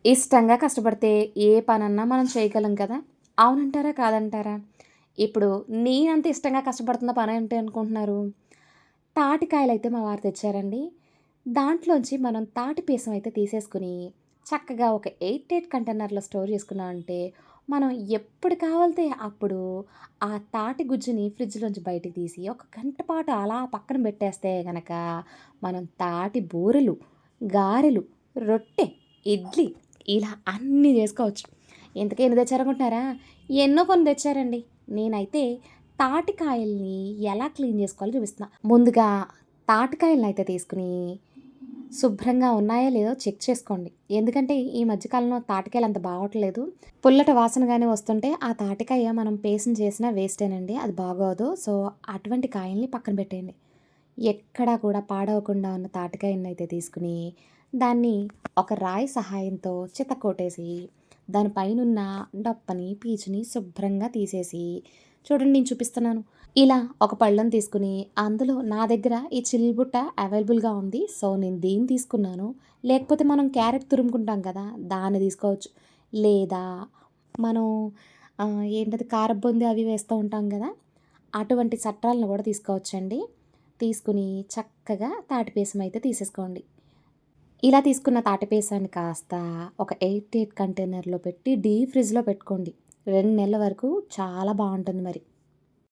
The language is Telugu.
ఇష్టంగా కష్టపడితే ఏ పనన్నా మనం చేయగలం కదా! అవునంటారా? కాదంటారా? ఇప్పుడు నేనంత ఇష్టంగా కష్టపడుతున్న పనేంటి అనుకుంటున్నారు? తాటికాయలైతే మా వారు తెచ్చారండి. దాంట్లోంచి మనం తాటి పీసం అయితే తీసేసుకొని, చక్కగా ఒక ఎయిట్ ఎయిట్ కంటైనర్‌లో స్టోర్ చేసుకున్నామంటే, మనం ఎప్పుడు కావాలితే అప్పుడు ఆ తాటి గుజ్జుని ఫ్రిడ్జ్‌లోంచి బయటికి తీసి, ఒక గంట పాటు అలా పక్కన పెట్టేస్తే గనక, మనం తాటి బూరెలు, గారెలు, రొట్టె, ఇడ్లీ ఇలా అన్నీ జేసుకోవచ్చు. ఇంతకీ ఎన్ని తెచ్చారనుకుంటున్నారా? ఎన్నో కొన్ని తెచ్చారండి. నేనైతే తాటికాయల్ని ఎలా క్లీన్ జేసుకోవాలో చూపిస్తున్నా. ముందుగా తాటికాయలనైతే తీసుకొని, శుభ్రంగా ఉన్నాయో లేదో చెక్ చేసుకోండి. ఎందుకంటే ఈ మధ్య కాలంలో తాటికాయలు అంత బాగోట్లేదు. పుల్లటి వాసన గాని వస్తుంటే ఆ తాటికాయ మనం పేస్ట్ చేసినా వేస్టేనండి. అది బాగోదు. సో, అటువంటి కాయల్ని పక్కన పెట్టేయండి. ఎక్కడా కూడా పాడవకుండా ఉన్న తాటికాయనైతే తీసుకొని, దాన్ని ఒక రాయి సహాయంతో చితక్కొట్టేసి, దాని పైనున్న డొప్పని, పీచుని శుభ్రంగా తీసేసి, చూడండి నేను చూపిస్తున్నాను. ఇలా ఒక పళ్ళెం తీసుకొని, అందులో నా దగ్గర ఈ చిల్లుబుట్ట అవైలబుల్‌గా ఉంది. సో, నేను దీన్ని తీసుకున్నాను. లేకపోతే మనం క్యారెట్ తురుముకుంటాం కదా! దాన్ని తీసుకోవచ్చు. లేదా మనం ఏంటది కారబుంది అవి వేస్తూ ఉంటాం గదా! అటువంటి చట్రాలను గూడా తీసుకోవచ్చండి. తీసుకొని చక్కగా తాటిపీసం అయితే తీసేసుకోండి. ఇలా తీసుకున్న తాటిపీసాన్ని కాస్త ఒక ఎయిట్ ఎయిట్ కంటైనర్‌లో పెట్టి డీప్ ఫ్రిడ్జ్‌లో పెట్టుకోండి. 2 నెలల వరకు చాలా బావుంటుంది మరి.